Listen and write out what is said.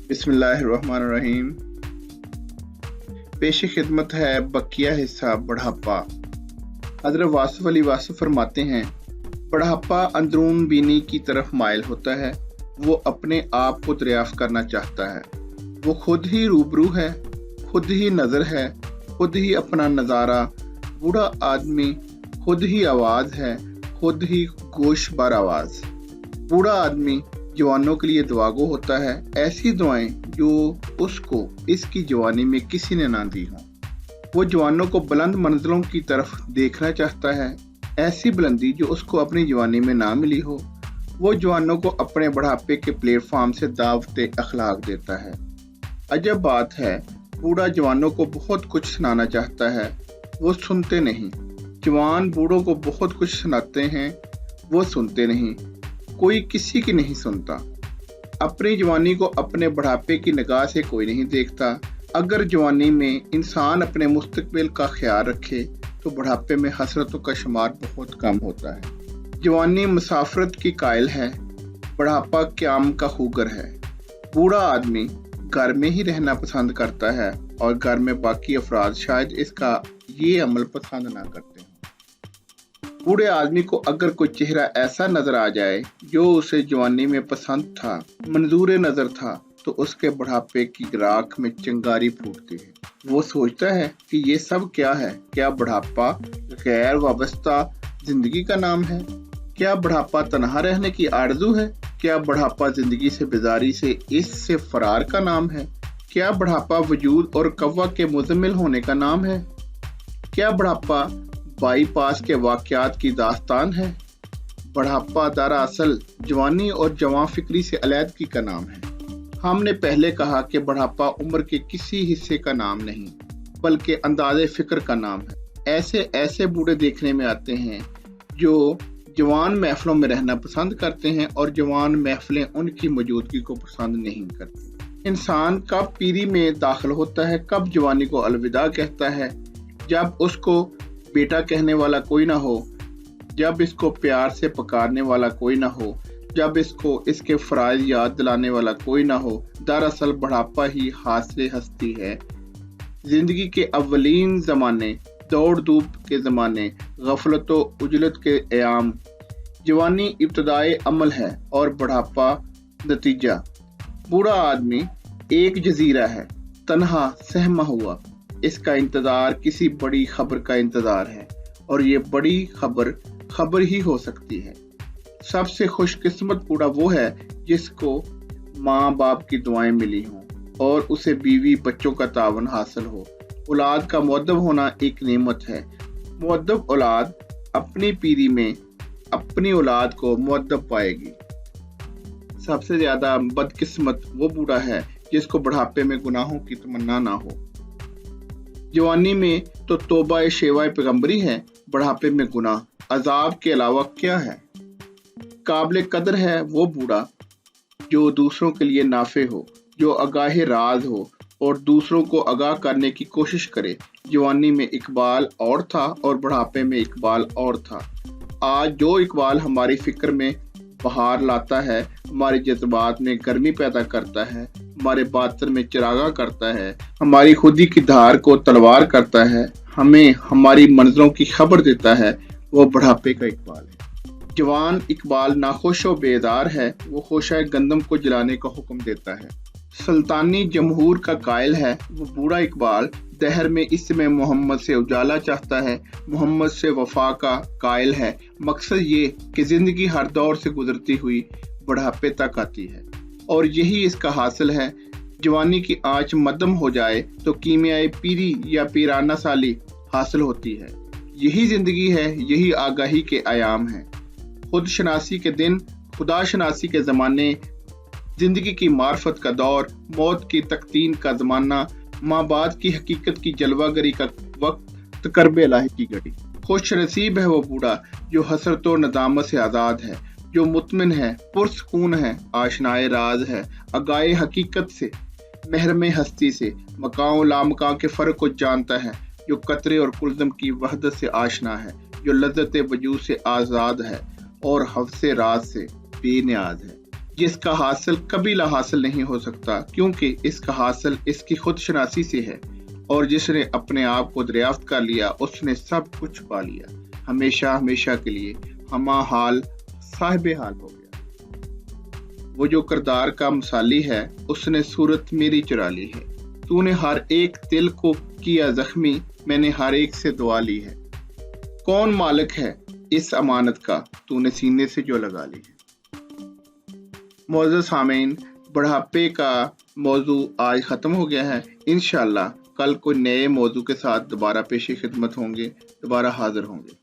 बिस्मिल्लाहिर्रहमानिर्रहीम। पेश खिदमत है बकिया हिस्सा बढ़ापा। हज़रत वासिफ अली वासिफ फरमाते हैं, बढ़ापा अंदरून बीनी की तरफ माइल होता है। वो अपने आप को दरियाफ्त करना चाहता है। वो खुद ही रूबरू है, खुद ही नज़र है, खुद ही अपना नज़ारा। बूढ़ा आदमी खुद ही आवाज़ है, खुद ही गोश बार आवाज़। बूढ़ा आदमी जवानों के लिए दुआगो होता है, ऐसी दुआएं जो उसको इसकी जवानी में किसी ने ना दी हों। वो जवानों को बुलंद मंजिलों की तरफ देखना चाहता है, ऐसी बुलंदी जो उसको अपनी जवानी में ना मिली हो। वो जवानों को अपने बुढ़ापे के प्लेटफॉर्म से दावत अखलाक देता है। अजब बात है, बूढ़ा जवानों को बहुत कुछ सुनाना चाहता है, वो सुनते नहीं। जवान बूढ़ों को बहुत कुछ सुनाते हैं, वो सुनते नहीं। कोई किसी की नहीं सुनता। अपनी जवानी को अपने बुढ़ापे की निगाह से कोई नहीं देखता। अगर जवानी में इंसान अपने मुस्तकबिल का ख्याल रखे तो बुढ़ापे में हसरतों का शुमार बहुत कम होता है। जवानी मुसाफरत की कायल है, बुढ़ापा क़याम का खूगर है। बूढ़ा आदमी घर में ही रहना पसंद करता है और घर में बाकी अफराद शायद इसका ये अमल पसंद ना करते हैं। बूढ़े आदमी को अगर कोई चेहरा ऐसा नजर आ जाए जो उसे जवानी में पसंद था, मंजूर नजर था, तो उसके बुढ़ापे की राख में चिंगारी फूटती है। वो सोचता है कि ये सब क्या है? क्या बुढ़ापा गैर वाबस्ता जिंदगी का नाम है? क्या बुढ़ापा तन्हा रहने की आरज़ू है? क्या बुढ़ापा जिंदगी से बेजारी से इससे फरार का नाम है? क्या बुढ़ापा वजूद और कव्वा के मुजम्मिल होने का नाम है? क्या बुढ़ापा बाईपास के वाक़यात की दास्तान है? बुढ़ापा दरअसल जवानी और जवां फिक्री से अलैदगी का नाम है। हमने पहले कहा कि बुढ़ापा उम्र के किसी हिस्से का नाम नहीं, बल्कि अंदाज़े फिक्र का नाम है। ऐसे बूढ़े देखने में आते हैं जो जवान महफिलों में रहना पसंद करते हैं और जवान महफिलें उनकी मौजूदगी को पसंद नहीं करती। इंसान कब पीरी में दाखिल होता है, कब जवानी को अलविदा कहता है? जब उसको बेटा कहने वाला कोई ना हो, जब इसको प्यार से पुकारने वाला कोई ना हो, जब इसको इसके फराइज याद दिलाने वाला कोई ना हो। दरअसल बुढ़ापा ही हासिल हस्ती है। जिंदगी के अव्वलीन ज़माने, दौड़ धूप के ज़माने, गफलत उजलत के अयाम। जवानी इब्तदाए अमल है और बुढ़ापा नतीजा। बूढ़ा आदमी एक जजीरा है, तन्हा सहमा हुआ। इसका इंतजार किसी बड़ी खबर का इंतजार है, और ये बड़ी खबर ही हो सकती है। सबसे खुशकिस्मत बूढ़ा वो है जिसको माँ बाप की दुआएं मिली हों और उसे बीवी बच्चों का तावन हासिल हो। औलाद का मुअद्दब होना एक नेमत है। मुअद्दब औलाद अपनी पीरी में अपनी औलाद को मुअद्दब पाएगी। सबसे ज्यादा बदकिस्मत वो बूढ़ा है जिसको बुढ़ापे में गुनाहों की तमन्ना ना हो। जवानी में तो तौबा शेवा पैगंबरी है, बुढ़ापे में गुनाह अजाब के अलावा क्या है? काबिल कदर है वो बूढ़ा जो दूसरों के लिए नाफे हो, जो आगाह राज हो और दूसरों को आगाह करने की कोशिश करे। जवानी में इकबाल और था और बुढ़ापे में इकबाल और था। आज जो इकबाल हमारी फिक्र में बहार लाता है, हमारे जज्बात में गर्मी पैदा करता है, हमारे बातिन में चिरागा करता है, हमारी खुदी की धार को तलवार करता है, हमें हमारी मंजिलों की खबर देता है, वो बुढ़ापे का इकबाल है। जवान इकबाल नाखुश व बेदार है, वो खोशा गंदम को जलाने का हुक्म देता है। सुल्तानी जमहूर का कायल है वो बूढ़ा इकबाल। दहर में इस समय मोहम्मद से उजाला चाहता है, मोहम्मद से वफा का कायल है। मकसद ये कि जिंदगी हर दौर से गुजरती हुई बुढ़ापे तक आती है, और यही इसका हासिल है। जवानी की आंच मध्यम हो जाए तो कीमियाई पीरी या पीराना साली हासिल होती है। यही जिंदगी है, यही आगाही के आयाम है। खुद शनासी के दिन, खुदा शनासी के ज़माने, जिंदगी की मार्फत का दौर, मौत की तकतीन का ज़माना, माबाद की हकीकत की जलवागरी का वक्त, तकरबे इलाही की घड़ी। खुश नसीब है वो बूढ़ा जो हसरत व नदामत से आज़ाद है, जो मुतमिन है, पुरसकून है, आशनाए राज है, आगाए हकीकत से, महरम हस्ती से, मकाओ लामका के फ़र्क को जानता है, जो कतरे और कुलज़म की वहदत से आशना है, जो लज्जत वजूद से आज़ाद है और हफ्से राज से बेनियाज है, जिसका हासिल कभी ला हासिल नहीं हो सकता, क्योंकि इसका हासिल इसकी खुद शनासी से है, और जिसने अपने आप को दरियाफ्त कर लिया उसने सब कुछ पा लिया, हमेशा हमेशा के लिए हमा हाल साहिब हाल हो गया। वो जो किरदार का मिसाली है उसने सूरत मेरी चुरा ली है, तूने हर एक दिल को किया जख्मी, मैंने हर एक से दुआ ली है। कौन मालिक है इस अमानत का, तूने सीने से जो लगा ली है। मोअज़्ज़ज़ सामीन, बुढ़ापे का मौजू आज ख़त्म हो गया है। इंशाअल्लाह कल कोई नए मौजू के साथ दोबारा पेश खिदमत होंगे, दोबारा हाजिर होंगे।